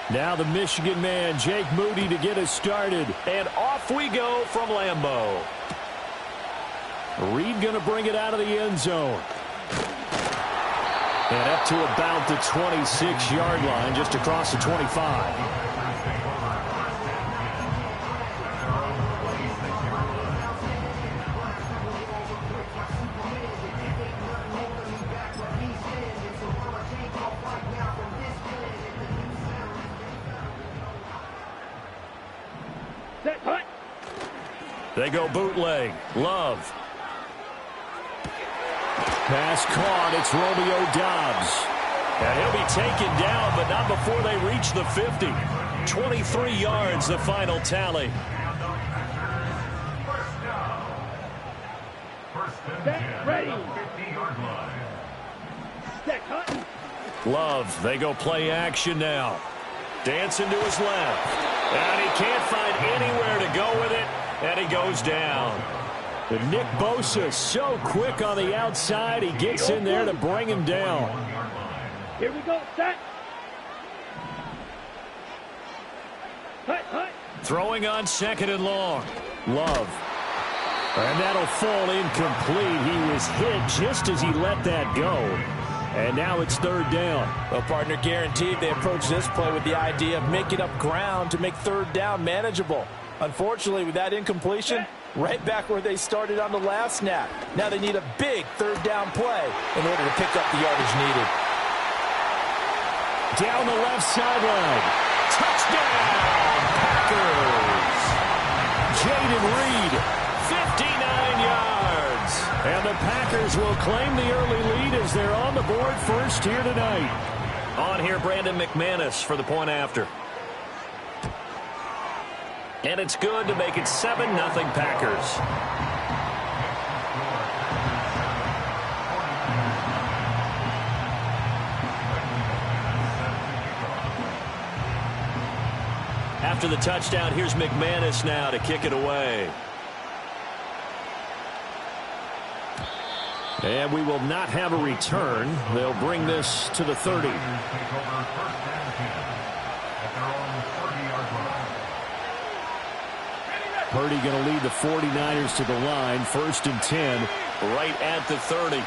Now the Michigan man, Jake Moody, to get us started. And off we go from Lambeau. Reed going to bring it out of the end zone. And up to about the 26-yard line, just across the 25. They go bootleg. Love. Pass caught. It's Romeo Doubs. And he'll be taken down, but not before they reach the 50. 23 yards, the final tally. Ready. Love. They go play action now. Dancing to his left. And he can't find anywhere to go with it. And he goes down. And Nick Bosa so quick on the outside. He gets in there to bring him down. Here we go. Set. Hut. Throwing on 2nd and long. Love. And that'll fall incomplete. He was hit just as he let that go. And now it's 3rd down. Well, partner, guaranteed they approach this play with the idea of making up ground to make 3rd down manageable. Unfortunately, with that incompletion, right back where they started on the last snap. Now they need a big 3rd down play in order to pick up the yardage needed. Down the left sideline. Touchdown, Packers. Jaden Reed, 59 yards. And the Packers will claim the early lead as they're on the board first here tonight. On here, Brandon McManus for the point after. And it's good to make it 7-0 Packers. After the touchdown, here's McManus now to kick it away. And we will not have a return. They'll bring this to the 30. Purdy going to lead the 49ers to the line. 1st and 10, right at the 30.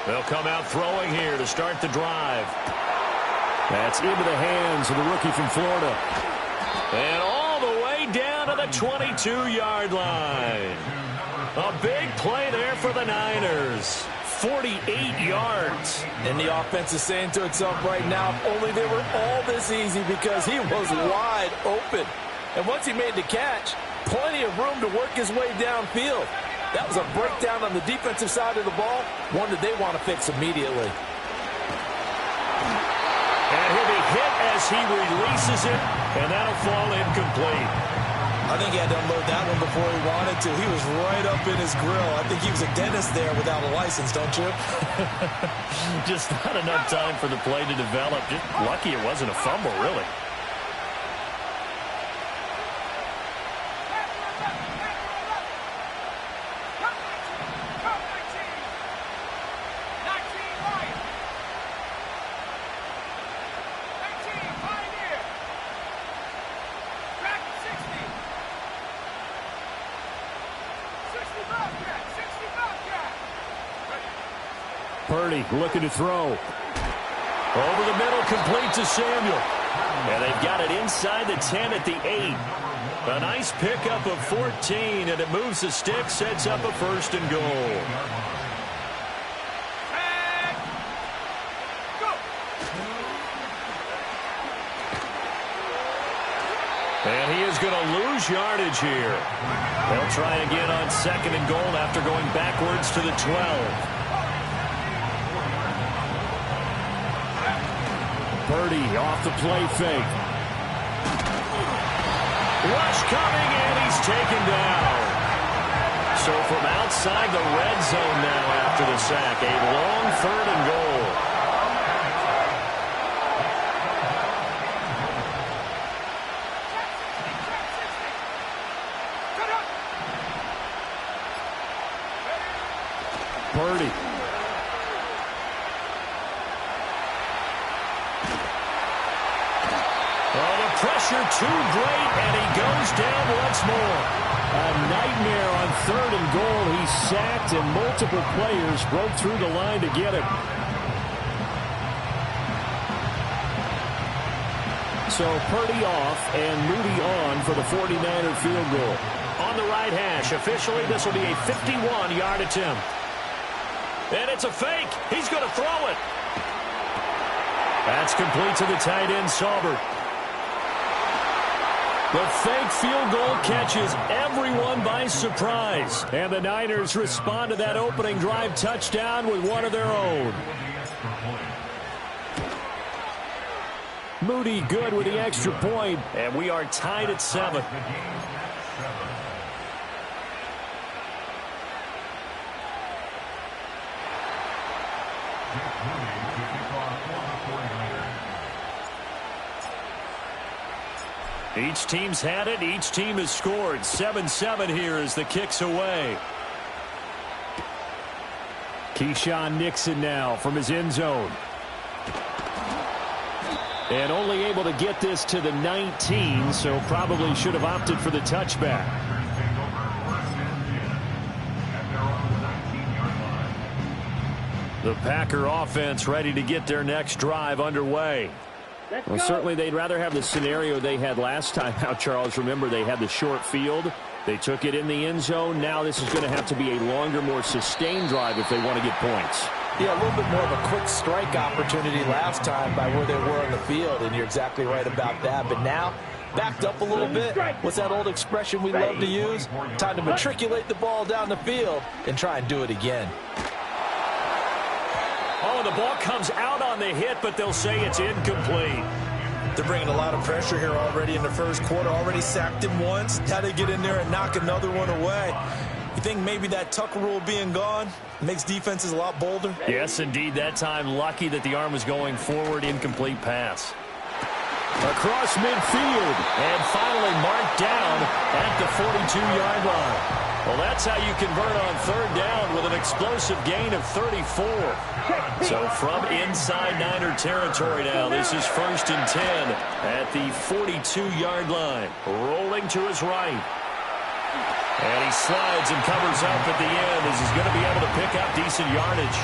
They'll come out throwing here to start the drive. That's into the hands of the rookie from Florida. And all the way down to the 22-yard line. A big play there for the Niners. 48 yards. And the offense is saying to itself right now, if only they were all this easy, because he was wide open. And once he made the catch, plenty of room to work his way downfield. That was a breakdown on the defensive side of the ball, one that they want to fix immediately. And he'll be hit as he releases it, and that'll fall incomplete. I think he had to unload that one before he wanted to. He was right up in his grill. I think he was a dentist there without a license, don't you? Just not enough time for the play to develop. Just lucky it wasn't a fumble, really. Purdy looking to throw. Over the middle, complete to Samuel. And they've got it inside the 10 at the 8. A nice pickup of 14, and it moves the stick, sets up a 1st and goal. And he is going to lose yardage here. They'll try again on 2nd and goal after going backwards to the 12. Purdy off the play fake. Rush coming, and he's taken down. So from outside the red zone now after the sack, a long 3rd and goal. Purdy. Oh, the pressure too great, and he goes down once more. A nightmare on 3rd and goal. He's sacked, and multiple players broke through the line to get him. So Purdy off and Moody on for the 49er field goal. On the right hash, officially this will be a 51-yard attempt. And it's a fake. He's going to throw it. That's complete to the tight end, Saubert. The fake field goal catches everyone by surprise. And the Niners respond to that opening drive touchdown with one of their own. Moody good with the extra point, and we are tied at 7. Each team's had it. Each team has scored. 7-7 here as the kick's away. Keyshawn Nixon now from his end zone. And only able to get this to the 19, so probably should have opted for the touchback. The Packer offense ready to get their next drive underway. Well, certainly they'd rather have the scenario they had last time out, Charles. Remember, they had the short field. They took it in the end zone. Now this is going to have to be a longer, more sustained drive if they want to get points. Yeah, a little bit more of a quick strike opportunity last time by where they were on the field, and you're exactly right about that. But now, backed up a little bit. What's that old expression we love to use? Time to matriculate the ball down the field and try and do it again. Oh, the ball comes out on the hit, but they'll say it's incomplete. They're bringing a lot of pressure here already in the first quarter. Already sacked him once. Now they get in there and knock another one away. You think maybe that Tucker rule being gone makes defenses a lot bolder? Yes, indeed. That time, lucky that the arm was going forward. Incomplete pass. Across midfield. And finally marked down at the 42-yard line. Well, that's how you convert on 3rd down with an explosive gain of 34. So from inside Niner territory now, this is 1st and 10 at the 42-yard line. Rolling to his right. And he slides and covers up at the end as he's going to be able to pick up decent yardage.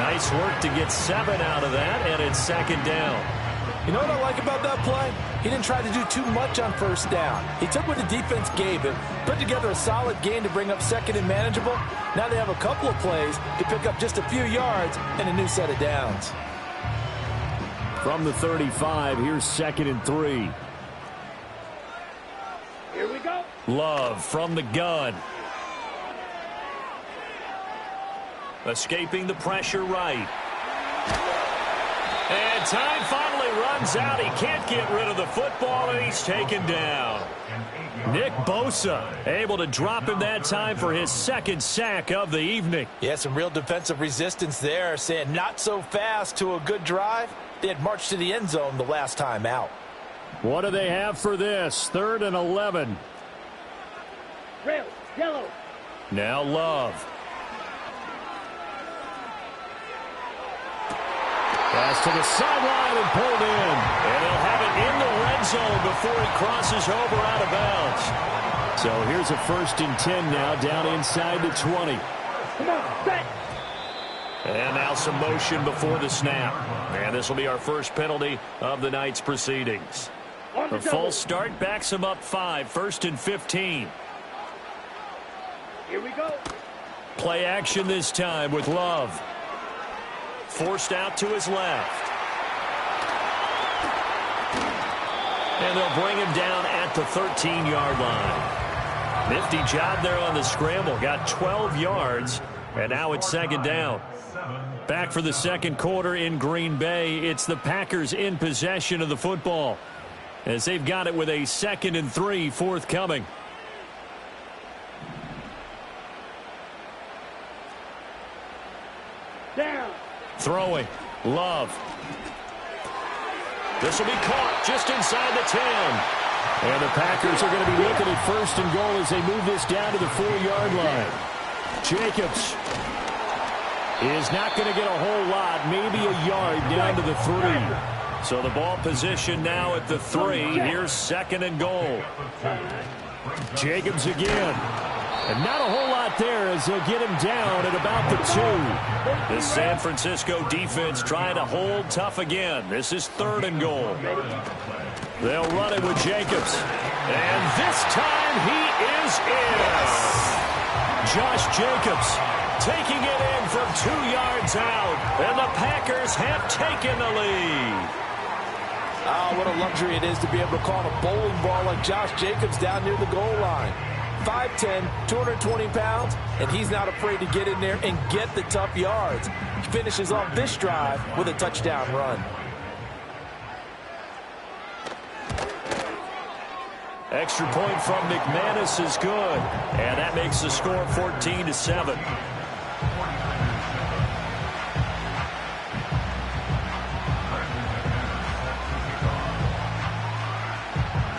Nice work to get 7 out of that, and it's 2nd down. You know what I like about that play? He didn't try to do too much on 1st down. He took what the defense gave him, put together a solid gain to bring up 2nd and manageable. Now they have a couple of plays to pick up just a few yards and a new set of downs. From the 35, here's 2nd and 3. Here we go. Love from the gun. Escaping the pressure right. And time finally runs out. He can't get rid of the football, and he's taken down. Nick Bosa able to drop him that time for his 2nd sack of the evening. Yeah, some real defensive resistance there, saying not so fast to a good drive. They had marched to the end zone the last time out. What do they have for this? 3rd and 11. Trail, yellow. Now Love. Pass to the sideline and pulled in. And he'll have it in the red zone before he crosses over out of bounds. So here's a 1st and 10 now down inside the 20. Come on, set. And now some motion before the snap. And this will be our first penalty of the night's proceedings. The false start backs him up 5, 1st and 15. Here we go. Play action this time with Love. Forced out to his left. And they'll bring him down at the 13-yard line. Nifty job there on the scramble. Got 12 yards, and now it's 2nd down. Back for the 2nd quarter in Green Bay. It's the Packers in possession of the football, as they've got it with a 2nd and 3 forthcoming. Down. Throwing. Love. This will be caught just inside the 10. And the Packers are going to be looking at 1st and goal as they move this down to the 4-yard line. Jacobs. is not going to get a whole lot, maybe a yard down to the 3. So the ball position now at the 3. Here's 2nd and goal. Jacobs again. And not a whole lot there as they'll get him down at about the 2. This San Francisco defense trying to hold tough again. This is 3rd and goal. They'll run it with Jacobs. And this time he is in. Josh Jacobs taking it in from 2 yards out. And the Packers have taken the lead. Ah, what a luxury it is to be able to call a bowling ball like Josh Jacobs down near the goal line. 5'10", 220 pounds, and he's not afraid to get in there and get the tough yards. He finishes off this drive with a touchdown run. Extra point from McManus is good, and that makes the score 14-7.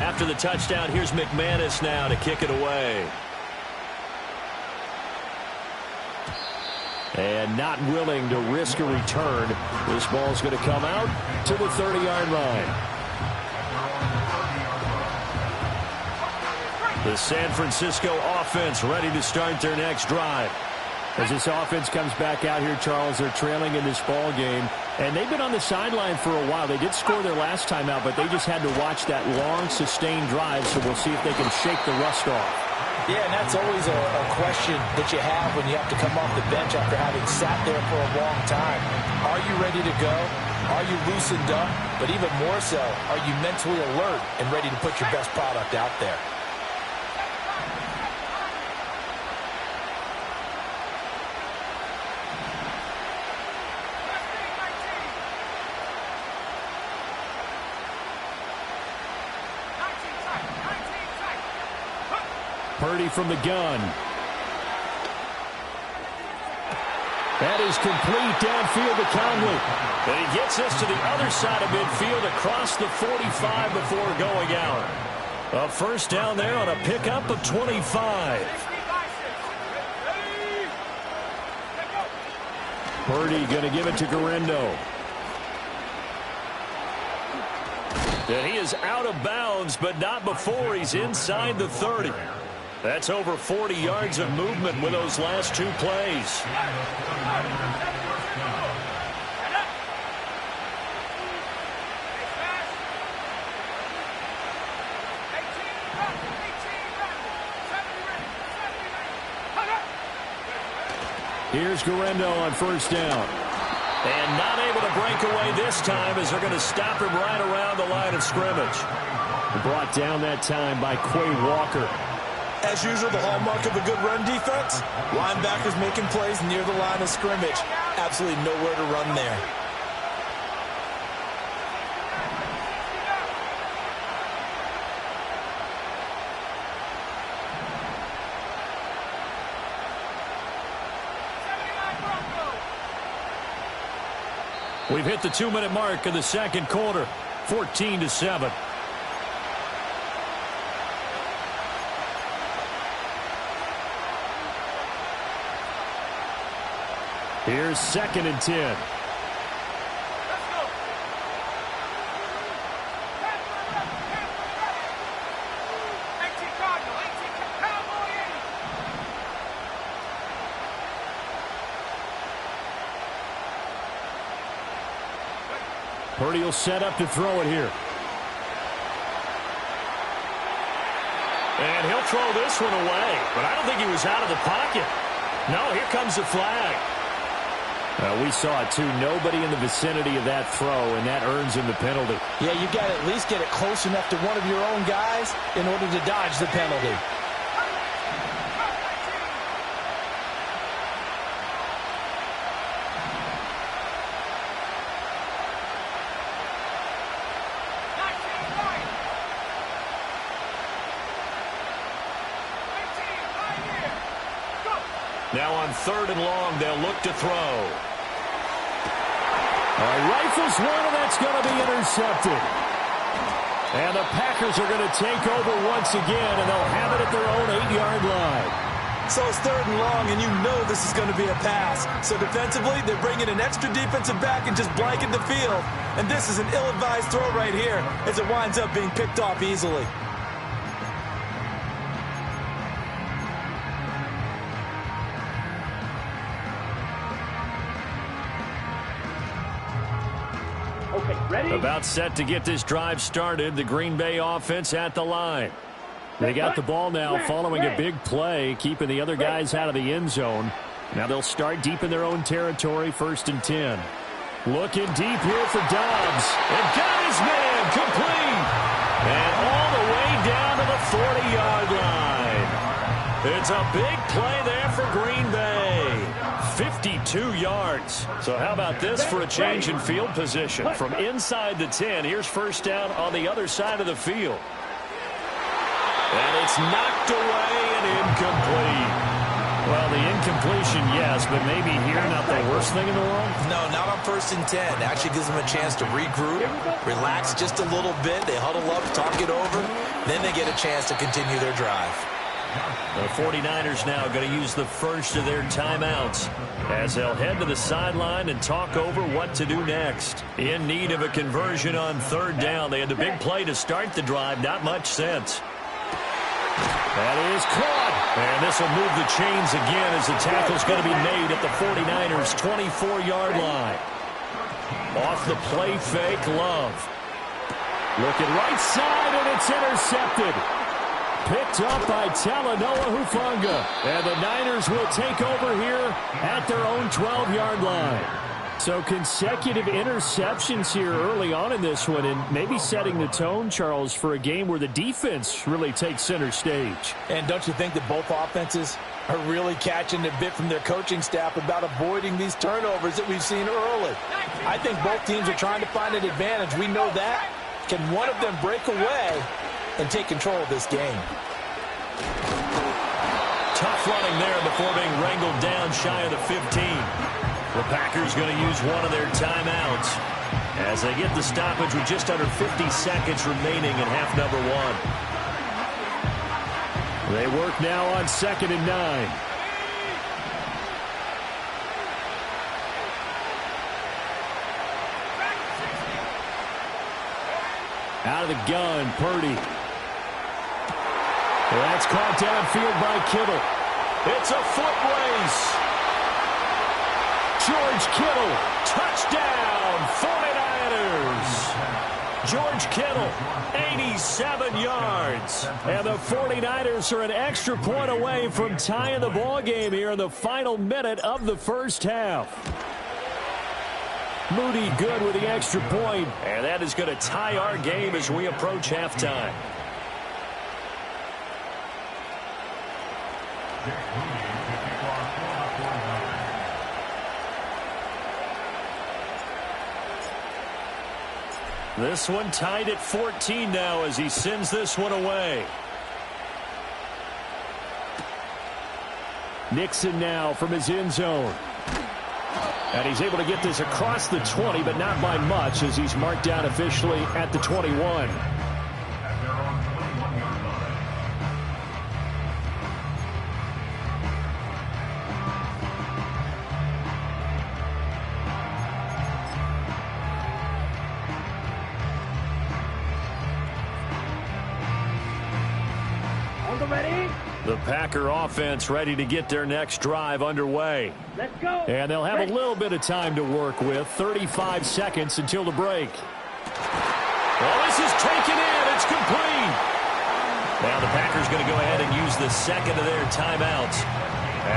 After the touchdown, here's McManus now to kick it away. And not willing to risk a return. This ball's going to come out to the 30-yard line. The San Francisco offense ready to start their next drive. As this offense comes back out here, Charles, they're trailing in this ball game. And they've been on the sideline for a while. They did score their last time out, but they just had to watch that long, sustained drive, so we'll see if they can shake the rust off. Yeah, and that's always a question that you have when you have to come off the bench after having sat there for a long time. Are you ready to go? Are you loosened up? But even more so, are you mentally alert and ready to put your best product out there? Purdy from the gun. That is complete downfield to Conley. And he gets this to the other side of midfield across the 45 before going out. A first down there on a pickup of 25. Purdy going to give it to Guerrero. And he is out of bounds, but not before he's inside the 30. That's over 40 yards of movement with those last 2 plays. Here's Guerrero on first down. And not able to break away this time as they're going to stop him right around the line of scrimmage. Brought down that time by Quay Walker. As usual, the hallmark of a good run defense, linebackers making plays near the line of scrimmage. Absolutely nowhere to run there. We've hit the 2-minute mark of the second quarter, 14-7. Here's 2nd and 10. Purdy will set up to throw it here. And he'll throw this one away, but I don't think he was out of the pocket. No, here comes the flag. We saw it, too. Nobody in the vicinity of that throw, and that earns him the penalty. Yeah, you got to at least get it close enough to one of your own guys in order to dodge the penalty. Now on 3rd and long, they'll look to throw. Rifles one, and that's going to be intercepted. And the Packers are going to take over once again, and they'll have it at their own 8-yard line. So it's 3rd and long, and you know this is going to be a pass. So defensively, they're bringing an extra defensive back and just blanket the field. And this is an ill-advised throw right here as it winds up being picked off easily. Okay, ready? About set to get this drive started. The Green Bay offense at the line. They got the ball now following a big play, keeping the other guys out of the end zone. Now they'll start deep in their own territory, 1st and 10. Looking deep here for Dobbs. And got his man complete. And all the way down to the 40-yard line. It's a big play there for Green Bay. 52 yards. So how about this for a change in field position? From inside the 10, here's 1st down on the other side of the field. And it's knocked away and incomplete. Well, the incompletion, yes, but maybe here not the worst thing in the world? No, not on 1st and 10. Actually gives them a chance to regroup, relax just a little bit. They huddle up, talk it over. Then they get a chance to continue their drive. The 49ers now going to use the first of their timeouts as they'll head to the sideline and talk over what to do next. In need of a conversion on 3rd down. They had the big play to start the drive. Not much sense. That is caught. And this will move the chains again as the tackle's going to be made at the 49ers' 24-yard line. Off the play fake, Love. Looking right side, and it's intercepted. Picked up by Talanoa Hufanga. And the Niners will take over here at their own 12-yard line. So consecutive interceptions here early on in this one, and maybe setting the tone, Charles, for a game where the defense really takes center stage. And don't you think that both offenses are really catching a bit from their coaching staff about avoiding these turnovers that we've seen early? I think both teams are trying to find an advantage. We know that. Can one of them break away and take control of this game? Tough running there before being wrangled down shy of the 15. The Packers going to use one of their timeouts as they get the stoppage with just under 50 seconds remaining in half number 1. They work now on 2nd and 9. Out of the gun, Purdy. That's caught downfield by Kittle. It's a foot race. George Kittle, touchdown, 49ers. George Kittle, 87 yards. And the 49ers are an extra point away from tying the ball game here in the final minute of the 1st half. Moody good with the extra point. And that is going to tie our game as we approach halftime. This one tied at 14 now as he sends this one away. Nixon now from his end zone. And he's able to get this across the 20, but not by much as he's marked down officially at the 21. The Packer offense ready to get their next drive underway. Let's go. And they'll have a little bit of time to work with. 35 seconds until the break. Well, this is taken in. It's complete. Now the Packers going to go ahead and use the second of their timeouts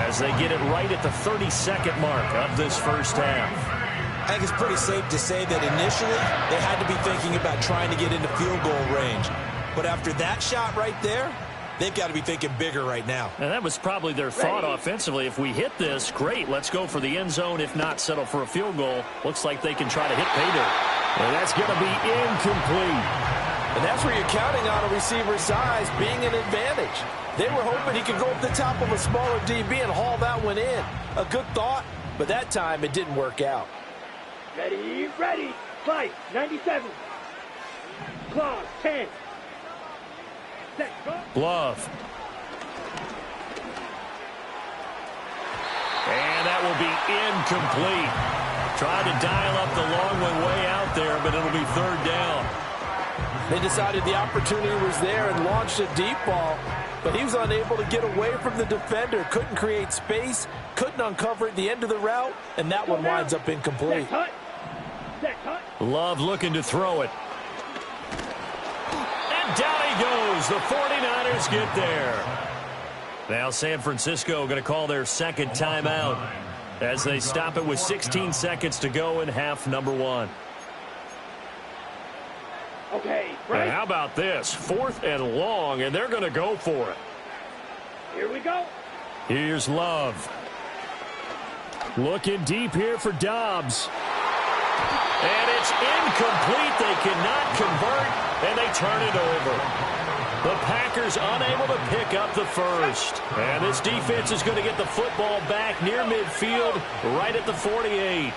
as they get it right at the 32nd mark of this 1st half. I think it's pretty safe to say that initially they had to be thinking about trying to get into field goal range. But after that shot right there, they've got to be thinking bigger right now. And that was probably their thought offensively. If we hit this, great, let's go for the end zone. If not, settle for a field goal. Looks like they can try to hit pay dirt. And that's going to be incomplete. And that's where you're counting on a receiver's size being an advantage. They were hoping he could go up the top of a smaller DB and haul that one in. A good thought, but that time it didn't work out. Ready, ready. Fight, 97. Claw, 10. Set, go. Glove. that will be incomplete. Tried to dial up the long way out there, but it'll be third down. They decided the opportunity was there and launched a deep ball, but he was unable to get away from the defender. Couldn't create space, couldn't uncover at the end of the route, and that one winds up incomplete. Love looking to throw it. And down he goes. The 49ers get there. Now San Francisco going to call their second timeout as they stop it with 16 seconds to go in half number 1. Okay, right. And how about this? 4th and long, and they're going to go for it. Here we go. Here's Love. Looking deep here for Dobbs. And it's incomplete. They cannot convert, and they turn it over. The Packers unable to pick up the first. And this defense is going to get the football back near midfield, right at the 48.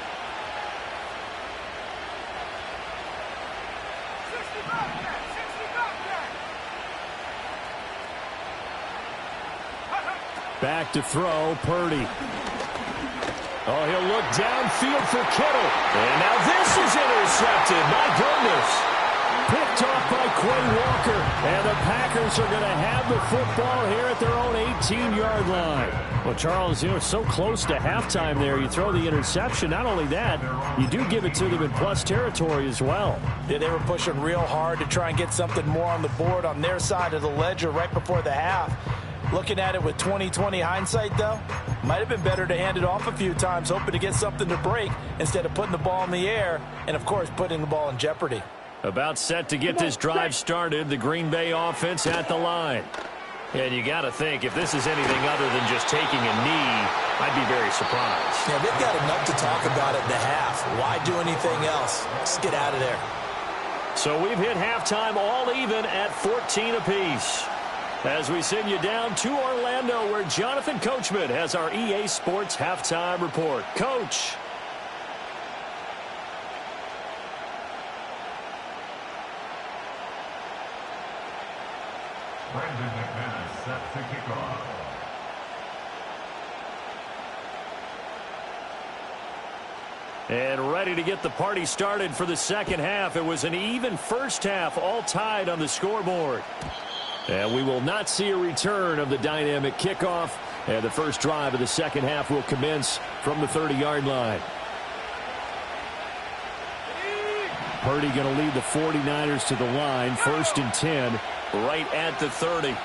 Back to throw, Purdy. Oh, he'll look downfield for Kittle. And now this is intercepted. My goodness. Picked off by Quay Walker. And the Packers are going to have the football here at their own 18-yard line. Well, Charles, you know, it's so close to halftime there. You throw the interception. Not only that, you do give it to them in plus territory as well. Yeah, they were pushing real hard to try and get something more on the board on their side of the ledger right before the half. Looking at it with 20/20 hindsight, though, might have been better to hand it off a few times, hoping to get something to break instead of putting the ball in the air and, of course, putting the ball in jeopardy. About set to get this drive started, the Green Bay offense at the line. And you got to think, if this is anything other than just taking a knee, I'd be very surprised. Yeah, they've got enough to talk about at the half. Why do anything else? Just get out of there. So we've hit halftime all even at 14 apiece. As we send you down to Orlando, where Jonathan Coachman has our EA Sports halftime report. Coach. Brandon McManus set to kick off. And ready to get the party started for the second half. It was an even first half, all tied on the scoreboard. And we will not see a return of the dynamic kickoff. And the first drive of the second half will commence from the 30-yard line. Purdy going to lead the 49ers to the line. 1st and 10, right at the 30.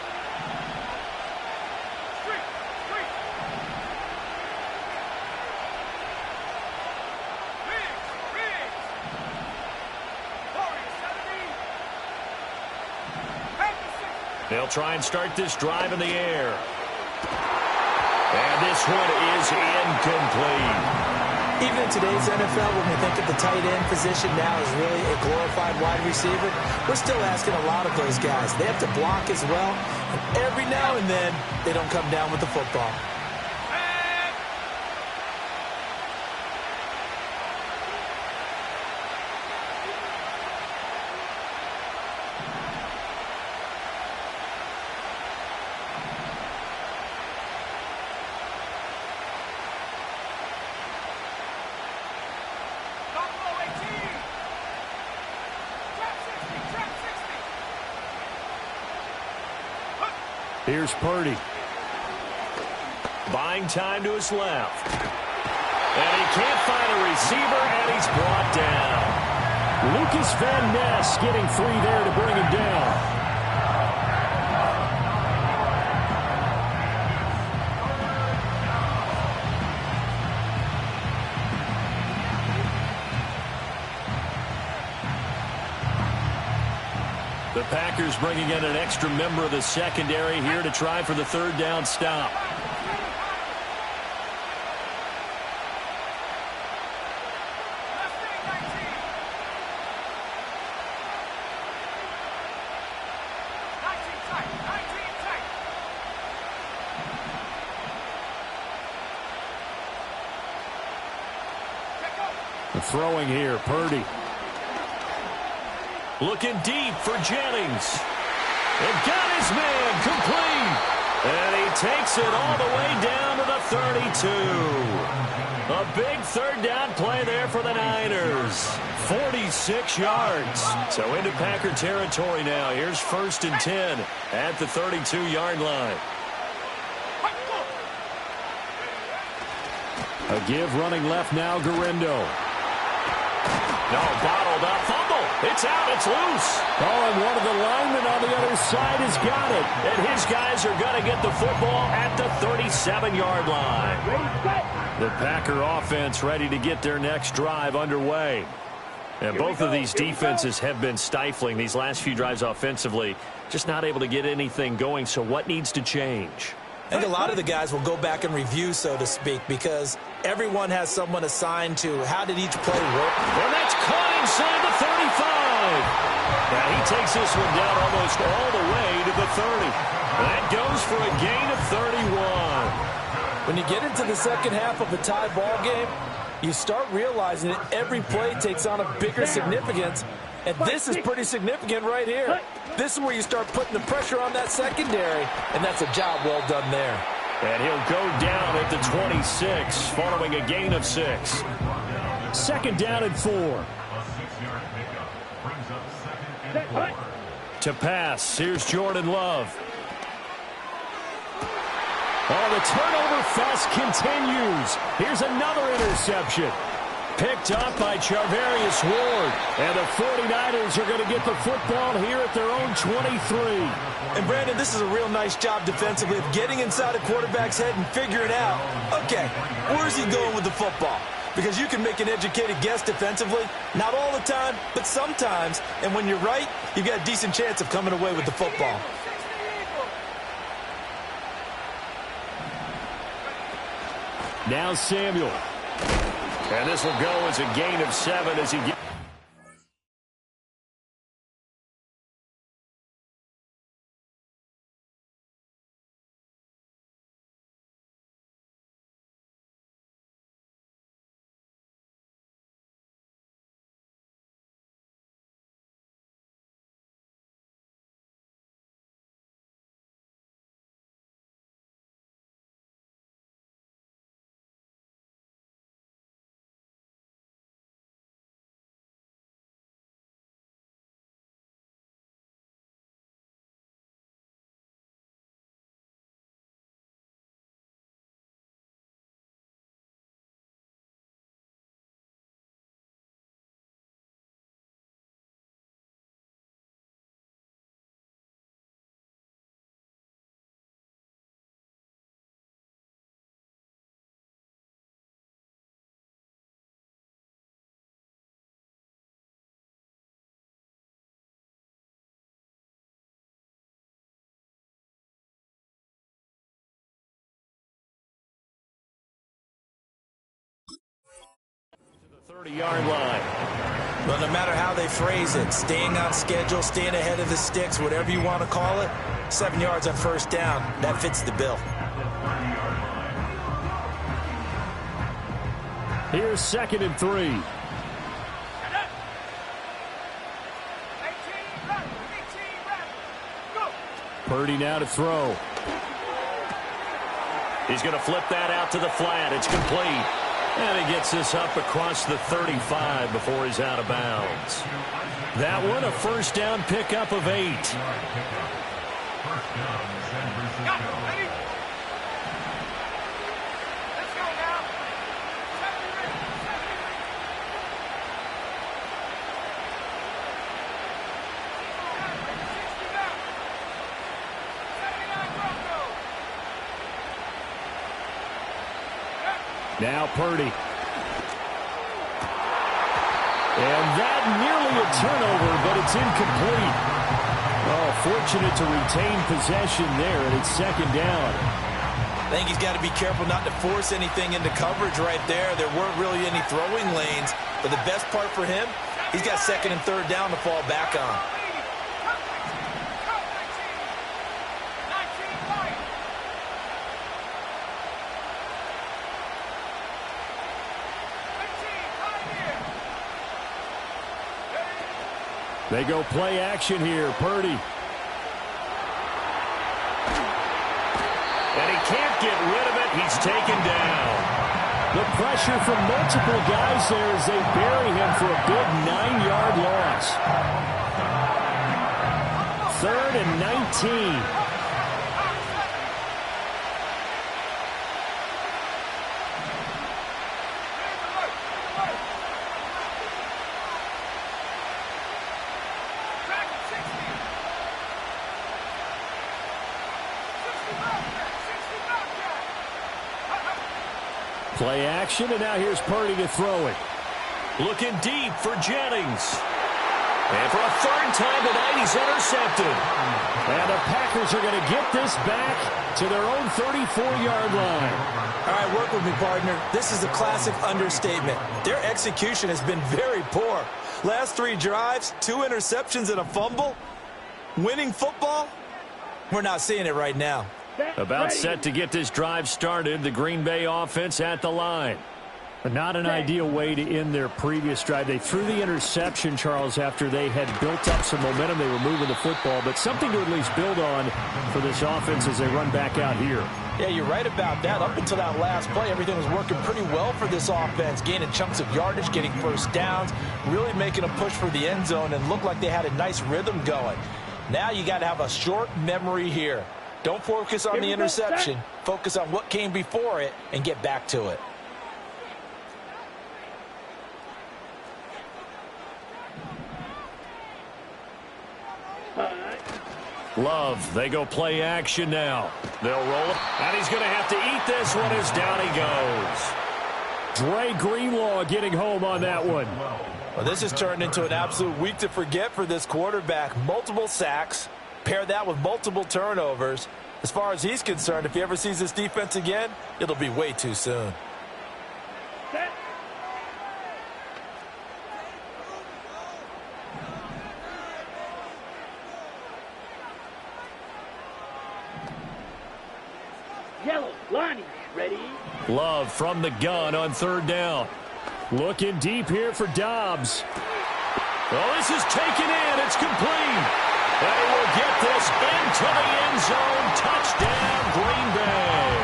They'll try and start this drive in the air. And this one is incomplete. Even in today's NFL, when we think of the tight end position now as really a glorified wide receiver, we're still asking a lot of those guys. They have to block as well, and every now and then, they don't come down with the football. Here's Purdy. Buying time to his left. And he can't find a receiver, and he's brought down. Lucas Van Ness getting free there to bring him down. The Packers bringing in an extra member of the secondary here to try for the third down stop. The throwing here, Purdy. Looking deep for Jennings. And got his man complete. And he takes it all the way down to the 32. A big third down play there for the Niners. 46 yards. So into Packer territory now. Here's 1st and 10 at the 32-yard line. A give running left now, Garindo. No, bottled up, fumble. It's out, it's loose. Oh, and one of the linemen on the other side has got it. And his guys are going to get the football at the 37-yard line. The Packer offense ready to get their next drive underway. And both of these defenses have been stifling these last few drives offensively. Just not able to get anything going, so what needs to change? I think a lot of the guys will go back and review, so to speak, because everyone has someone assigned to how did each play work. And that's caught inside the 35. Now he takes this one down almost all the way to the 30. That goes for a gain of 31. When you get into the second half of a tie ball game, you start realizing that every play takes on a bigger significance, and this is pretty significant right here. This is where you start putting the pressure on that secondary, and that's a job well done there. And he'll go down at the 26 following a gain of 6. 2nd down and 4. A 6-yard pickup brings up 2nd and 4. To pass, here's Jordan Love. Oh, the turnover fest continues. Here's another interception. Picked up by Charvarius Ward. And the 49ers are going to get the football here at their own 23. And, Brandon, this is a real nice job defensively of getting inside a quarterback's head and figuring out, okay, where's he going with the football? Because you can make an educated guess defensively. Not all the time, but sometimes. And when you're right, you've got a decent chance of coming away with the football. Now Samuel. And this will go as a gain of 7 as he gets. To the 30-yard line. Well, no matter how they phrase it, staying on schedule, staying ahead of the sticks, whatever you want to call it, 7 yards on 1st down, that fits the bill. Here's 2nd and 3. Purdy now to throw. He's going to flip that out to the flat. It's complete. And he gets this up across the 35 before he's out of bounds. That one, a 1st down pickup of 8. First down, San Francisco. Now Purdy. And that nearly a turnover, but it's incomplete. Oh, fortunate to retain possession there, and it's 2nd down. I think he's got to be careful not to force anything into coverage right there. There weren't really any throwing lanes, but the best part for him, he's got 2nd and 3rd down to fall back on. They go play action here. Purdy. And he can't get rid of it. He's taken down. The pressure from multiple guys there as they bury him for a big 9-yard loss. 3rd and 19. Play action, and now here's Purdy to throw it. Looking deep for Jennings. And for a 3rd time tonight, he's intercepted. And the Packers are going to get this back to their own 34-yard line. All right, work with me, partner. This is a classic understatement. Their execution has been very poor. Last 3 drives, 2 interceptions and a fumble. Winning football? We're not seeing it right now. About set to get this drive started. The Green Bay offense at the line. But not an ideal way to end their previous drive. They threw the interception, Charles, after they had built up some momentum. They were moving the football, but something to at least build on for this offense as they run back out here. Yeah, you're right about that. Up until that last play, everything was working pretty well for this offense, gaining chunks of yardage, getting first downs, really making a push for the end zone, and looked like they had a nice rhythm going. Now you got to have a short memory here. Don't focus on the interception. Focus on what came before it and get back to it. Love, they go play action now. They'll roll it, and he's going to have to eat this one as down he goes. Dre Greenlaw getting home on that one. Well, this has turned into an absolute week to forget for this quarterback. Multiple sacks. Pair that with multiple turnovers. As far as he's concerned, if he ever sees this defense again, it'll be way too soon. Yellow, Lonnie, ready? Love from the gun on 3rd down. Looking deep here for Dobbs. Oh, this is taken in. It's complete. They will get this into the end zone. Touchdown, Green Bay.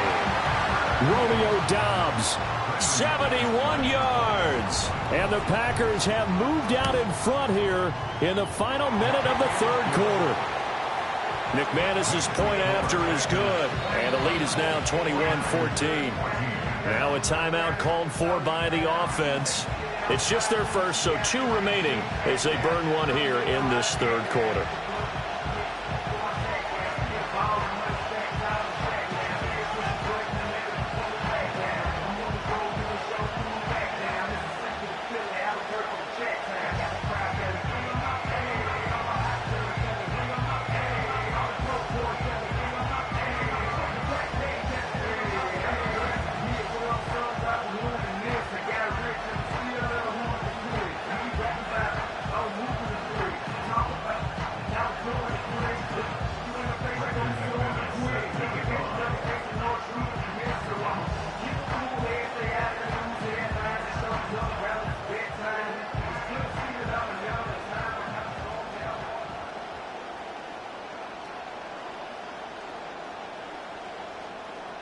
Romeo Dobbs. 71 yards. And the Packers have moved out in front here in the final minute of the 3rd quarter. McManus's point after is good. And the lead is now 21-14. Now a timeout called for by the offense. It's just their first, so 2 remaining as they burn one here in this 3rd quarter.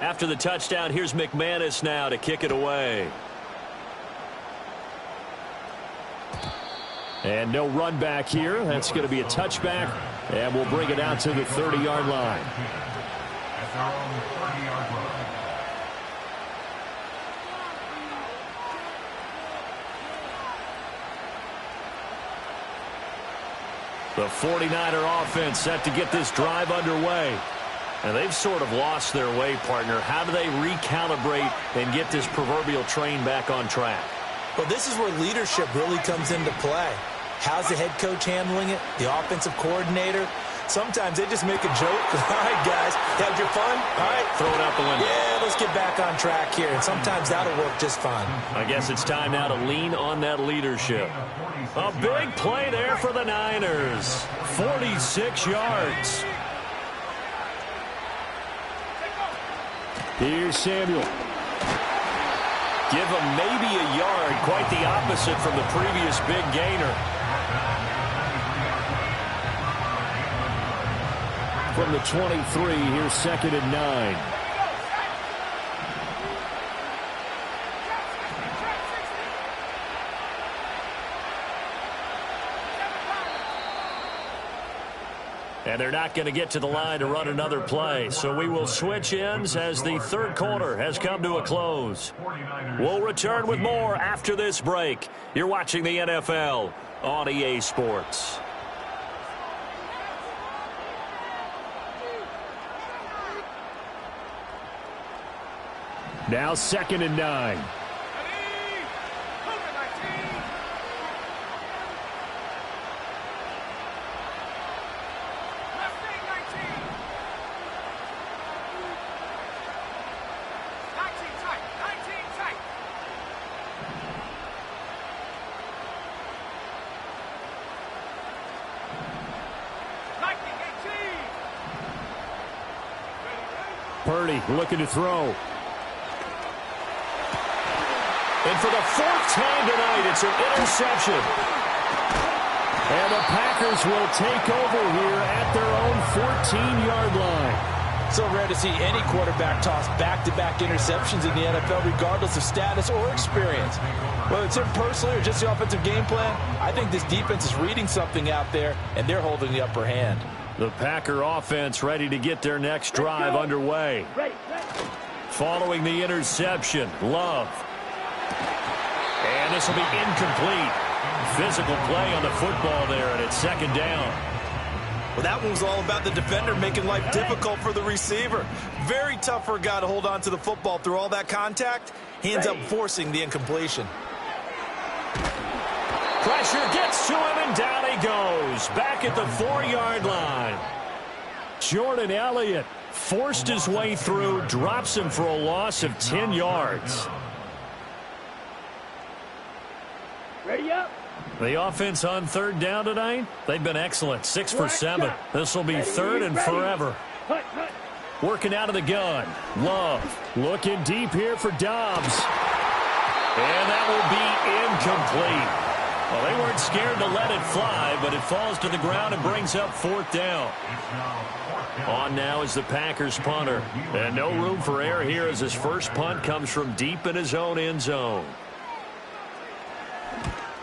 After the touchdown, here's McManus now to kick it away. And no run back here. That's going to be a touchback, and we'll bring it out to the 30-yard line. At their own 30-yard line. The 49er offense set to get this drive underway. And they've sort of lost their way, partner. How do they recalibrate and get this proverbial train back on track? Well, this is where leadership really comes into play. How's the head coach handling it? The offensive coordinator? Sometimes they just make a joke. All right, guys, had your fun? All right. Throw it out the window. Yeah, let's get back on track here. And sometimes that'll work just fine. I guess it's time now to lean on that leadership. A big play there for the Niners. 46 yards. Here's Samuel. Give him maybe a yard. Quite the opposite from the previous big gainer. From the 23, here's 2nd and 9. And they're not going to get to the line to run another play. So we will switch ends as the third quarter has come to a close. We'll return with more after this break. You're watching the NFL on EA Sports. Now 2nd and 9. Purdy looking to throw. And for the 4th time tonight, it's an interception. And the Packers will take over here at their own 14-yard line. So rare to see any quarterback toss back-to-back interceptions in the NFL, regardless of status or experience. Whether it's him personally or just the offensive game plan, I think this defense is reading something out there, and they're holding the upper hand. The Packer offense ready to get their next drive underway. Following the interception, Love. And this will be incomplete. Physical play on the football there, and it's 2nd down. Well, that one was all about the defender making life difficult for the receiver. Very tough for a guy to hold on to the football through all that contact. He ends up forcing the incompletion. Pressure gets to him, and down he goes. Back at the 4-yard line. Jordan Elliott forced his way through, drops him for a loss of 10 yards. Ready up. The offense on 3rd down tonight, they've been excellent. 6 for 7. This will be 3rd and forever. Working out of the gun. Love Looking deep here for Dobbs. And that will be incomplete. Well, they weren't scared to let it fly, but it falls to the ground and brings up 4th down. On now is the Packers punter. And no room for error here as his first punt comes from deep in his own end zone.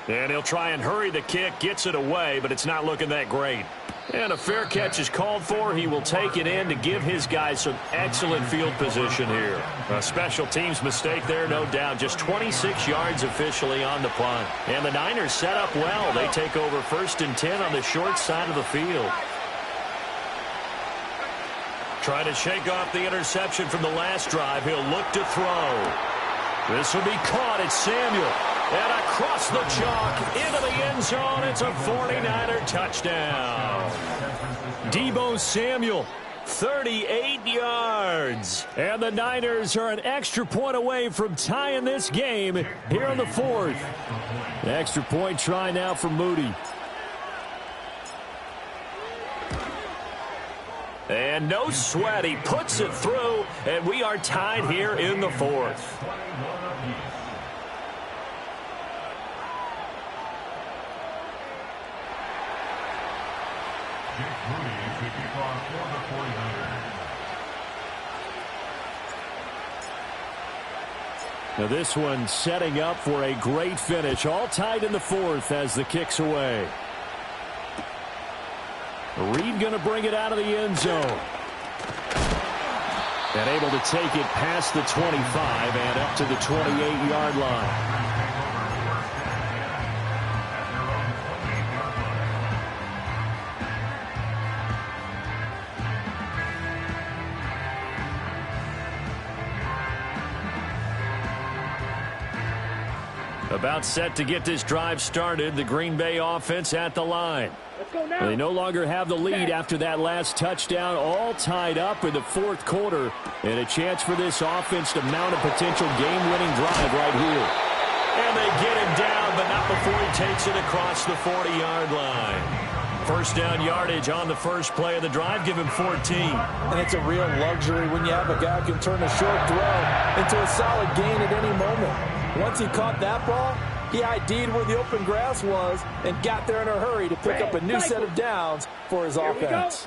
And he'll try and hurry the kick, gets it away, but it's not looking that great. And a fair catch is called for. He will take it in to give his guys some excellent field position here. A special teams mistake there, no doubt. Just 26 yards officially on the punt. And the Niners set up well. They take over 1st and 10 on the short side of the field. Trying to shake off the interception from the last drive. He'll look to throw. This will be caught. It's Samuel. And across the chalk into the end zone. It's a 49er touchdown. Deebo Samuel, 38 yards. And the Niners are an extra point away from tying this game here in the 4th. Extra point try now for Moody. And no sweat. He puts it through, and we are tied here in the 4th. Now this one setting up for a great finish. All tied in the 4th as the kick's away. Reed going to bring it out of the end zone. And able to take it past the 25 and up to the 28-yard line. About set to get this drive started. The Green Bay offense at the line. Let's go now. They no longer have the lead after that last touchdown. All tied up in the 4th quarter. And a chance for this offense to mount a potential game-winning drive right here. And they get him down, but not before he takes it across the 40-yard line. First down yardage on the first play of the drive. Give him 14. And it's a real luxury when you have a guy who can turn a short throw into a solid gain at any moment. Once he caught that ball, he ID'd where the open grass was and got there in a hurry to pick up a new set of downs for his offense.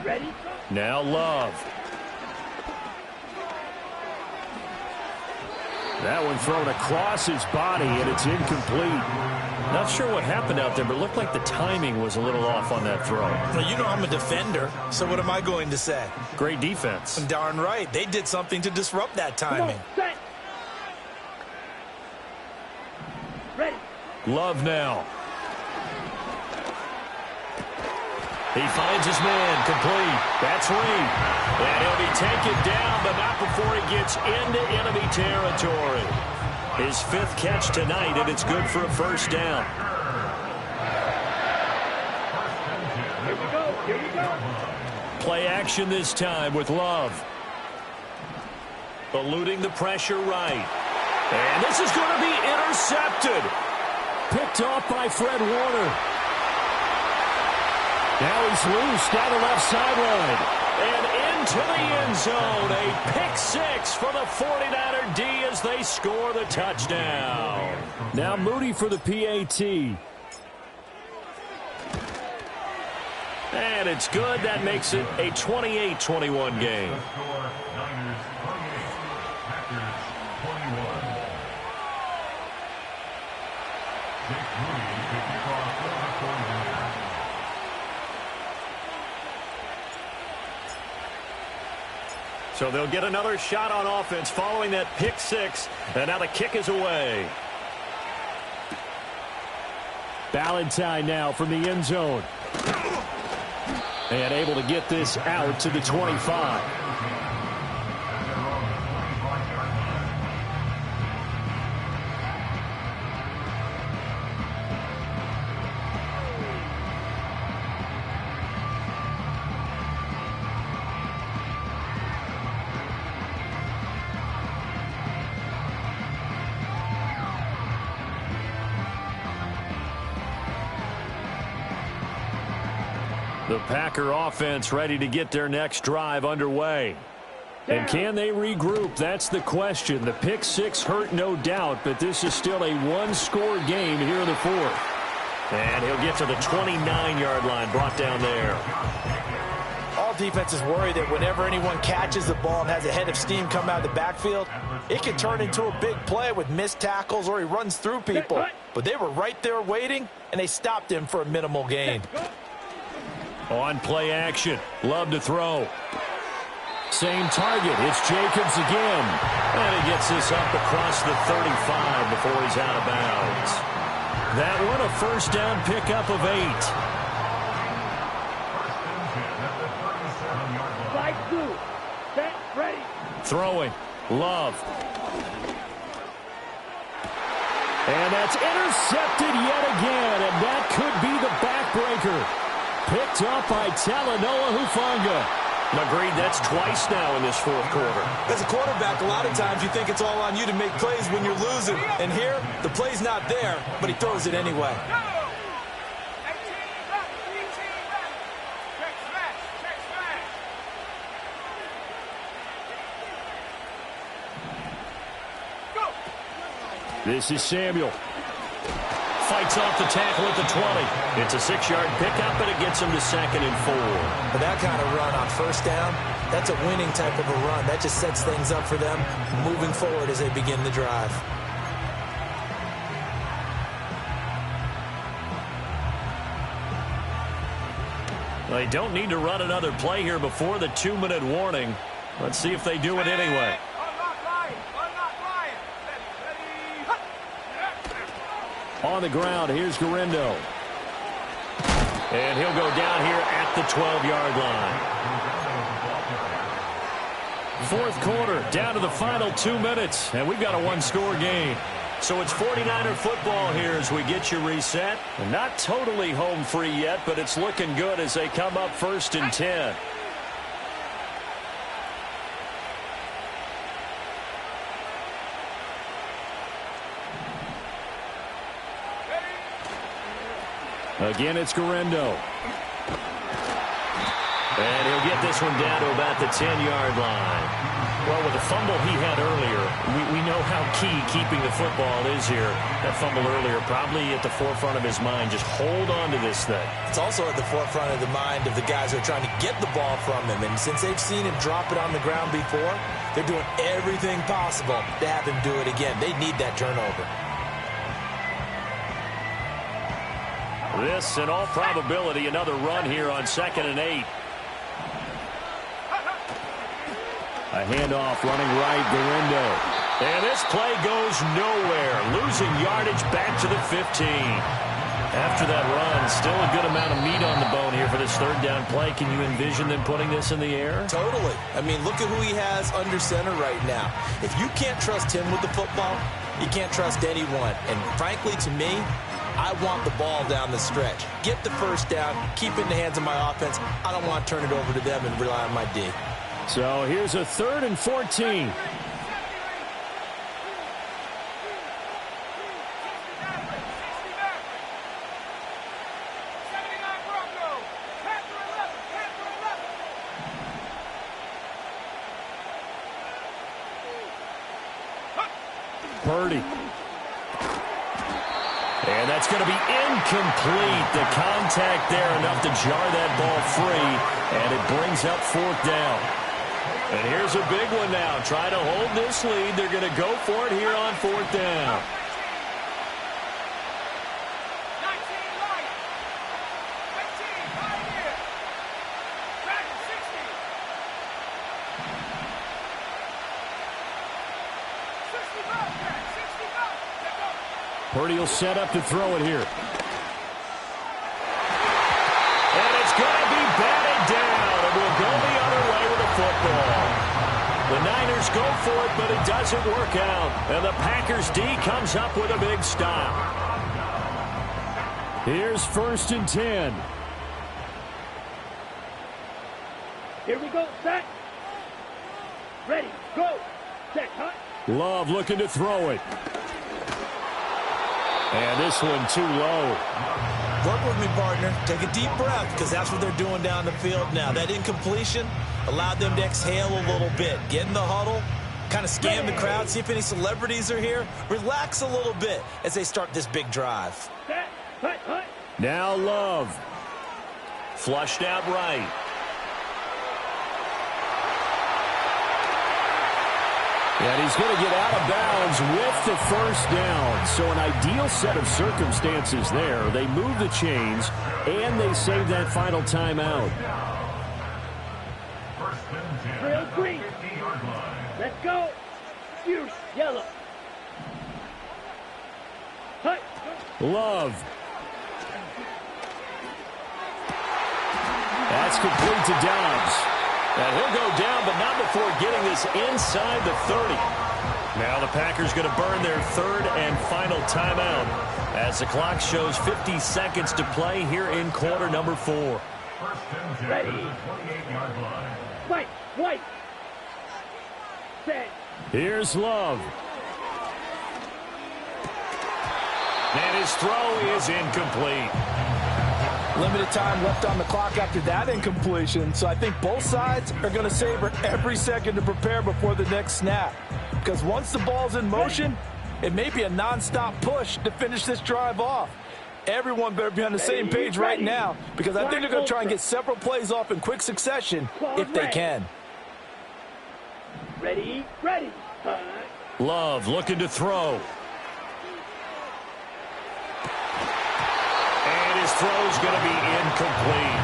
Ready? Now Love. That one thrown across his body, and it's incomplete. Not sure what happened out there, but it looked like the timing was a little off on that throw. Well, you know I'm a defender, so what am I going to say? Great defense. Darn right. They did something to disrupt that timing. Set. Ready. Love now. He finds his man, complete. That's Reed. And he'll be taken down, but not before he gets into enemy territory. His 5th catch tonight, and it's good for a first down. Here we go. Here we go. Play action this time with Love. Eluding the pressure right. And this is going to be intercepted. Picked off by Fred Warner. Now he's loose down the left sideline. And into the end zone. A pick 6 for the 49er D as they score the touchdown. Now Moody for the PAT. And it's good. That makes it a 28-21 game. So they'll get another shot on offense following that pick 6. And now the kick is away. Ballantyne now from the end zone. And able to get this out to the 25. The Packer offense ready to get their next drive underway. And can they regroup? That's the question. The pick 6 hurt, no doubt, but this is still a one-score game here in the 4th. And he'll get to the 29-yard line, brought down there. All defenses worry that whenever anyone catches the ball and has a head of steam come out of the backfield, it can turn into a big play with missed tackles or he runs through people. But they were right there waiting, and they stopped him for a minimal gain. On play action. Love to throw. Same target. It's Jacobs again. And he gets this up across the 35 before he's out of bounds. That one a first down pickup of 8. Slide through. Set. Ready. Throwing. Love. And that's intercepted yet again. And that could be the backbreaker. Picked up by Talanoa Hufanga. Agreed, that's twice now in this 4th quarter. As a quarterback, a lot of times you think it's all on you to make plays when you're losing. And here, the play's not there, but he throws it anyway. This is Samuel. Fights off the tackle at the 20. It's a 6-yard pickup, and it gets him to 2nd and 4. But that kind of run on first down, that's a winning type of a run. That just sets things up for them moving forward as they begin the drive. They don't need to run another play here before the 2-minute warning. Let's see if they do it anyway. On the ground, here's Garindo. And he'll go down here at the 12-yard line. 4th quarter, down to the final 2 minutes, and we've got a one-score game. So it's 49er football here as we get you reset. And not totally home free yet, but it's looking good as they come up 1st and 10. Again, it's Garindo. And he'll get this one down to about the 10-yard line. Well, with the fumble he had earlier, we know how key keeping the football is here. That fumble earlier probably at the forefront of his mind. Just hold on to this thing. It's also at the forefront of the mind of the guys who are trying to get the ball from him. And since they've seen him drop it on the ground before, they're doing everything possible to have him do it again. They need that turnover. This, in all probability, another run here on 2nd and 8. A handoff running right, Galindo. And this play goes nowhere. Losing yardage back to the 15. After that run, still a good amount of meat on the bone here for this 3rd down play. Can you envision them putting this in the air? Totally. I mean, look at who he has under center right now. If you can't trust him with the football, you can't trust anyone. And frankly, to me, I want the ball down the stretch. Get the 1st down, keep it in the hands of my offense. I don't want to turn it over to them and rely on my D. So here's a 3rd and 14. Purdy. And that's going to be incomplete. The contact there enough to jar that ball free, and it brings up 4th down. And here's a big one now. Trying to hold this lead. They're going to go for it here on 4th down. Purdy will set up to throw it here. And it's going to be batted down. It will go the other way with the football. The Niners go for it, but it doesn't work out. And the Packers D comes up with a big stop. Here's 1st and 10. Here we go, set. Ready, go. Check, hut. Love looking to throw it. And this one too low. Work with me, partner. Take a deep breath, because that's what they're doing down the field now. That incompletion allowed them to exhale a little bit. Get in the huddle, kind of scan the crowd, see if any celebrities are here. Relax a little bit as they start this big drive. Set, hut, hut. Now Love. Flushed out right. And he's going to get out of bounds with the 1st down. So an ideal set of circumstances there. They move the chains, and they save that final timeout. Drill green. Let's go. Fuse yellow. Hut. Love. That's complete to Dobbs. And he'll go down, but not before getting this inside the 30. Now the Packers going to burn their 3rd and final timeout as the clock shows 50 seconds to play here in quarter number 4. Ready. White, white. Set. Here's Love. And his throw is incomplete. Limited time left on the clock after that incompletion, so I think both sides are going to savor every second to prepare before the next snap. Because once the ball's in motion, it may be a nonstop push to finish this drive off. Everyone better be on the same page right now, because I think they're going to try and get several plays off in quick succession if they can. Ready, ready. Hut. Love looking to throw. And his throw's going to be incomplete.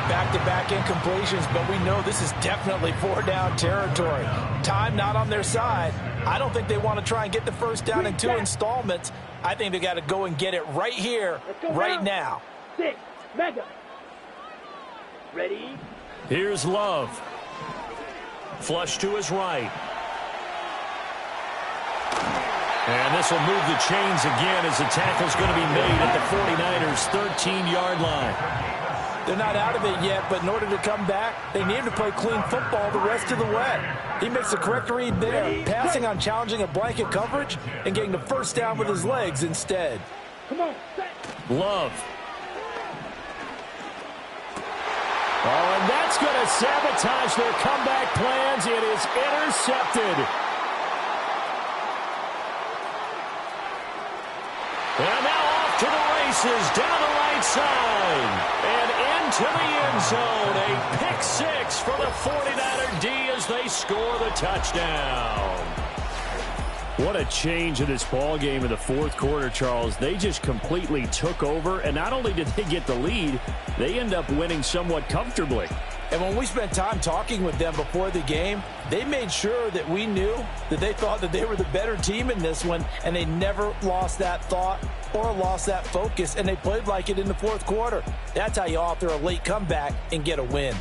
Back-to-back incompletions, but we know this is definitely 4-down territory. Time not on their side. I don't think they want to try and get the 1st down in 2 installments. I think they got to go and get it right here, right now. 6, mega. Ready. Here's Love. Flush to his right. And this will move the chains again as the tackle's going to be made at the 49ers' 13-yard line. They're not out of it yet, but in order to come back, they need to play clean football the rest of the way. He makes the correct read there, passing on challenging a blanket coverage and getting the 1st down with his legs instead. Come on, set. Love. Oh, and that's going to sabotage their comeback plans. It is intercepted. races down the right side and into the end zone. A pick six for the 49er D as they score the touchdown. What a change in this ball game in the fourth quarter, Charles. They just completely took over, and not only did they get the lead, they end up winning somewhat comfortably. And when we spent time talking with them before the game, they made sure that we knew that they thought that they were the better team in this one, and they never lost that thought or lost that focus, and they played like it in the fourth quarter. That's how you author a late comeback and get a win.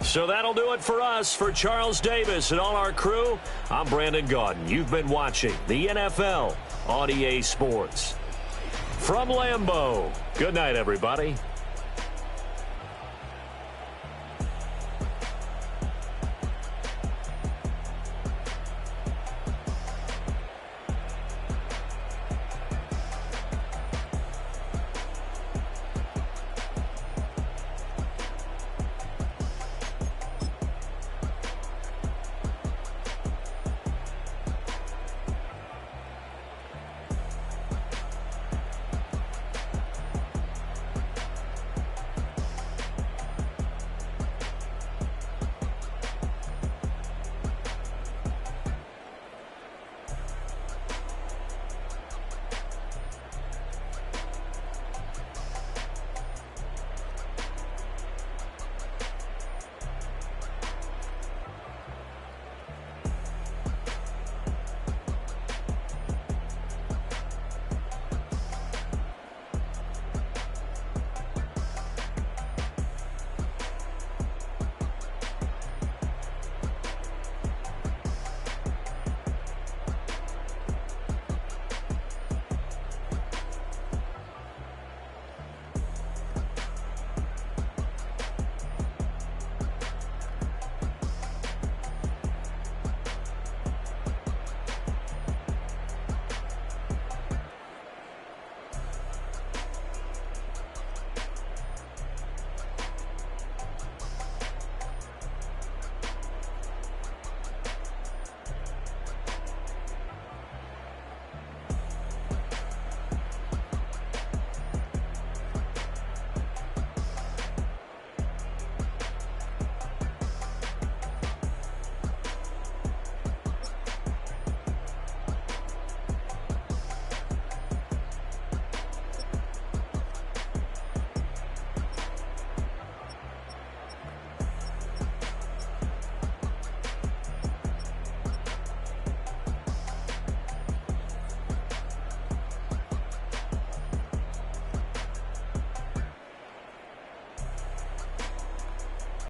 So that'll do it for us. For Charles Davis and all our crew, I'm Brandon Gaudin. You've been watching the NFL on EA Sports. From Lambeau, good night, everybody.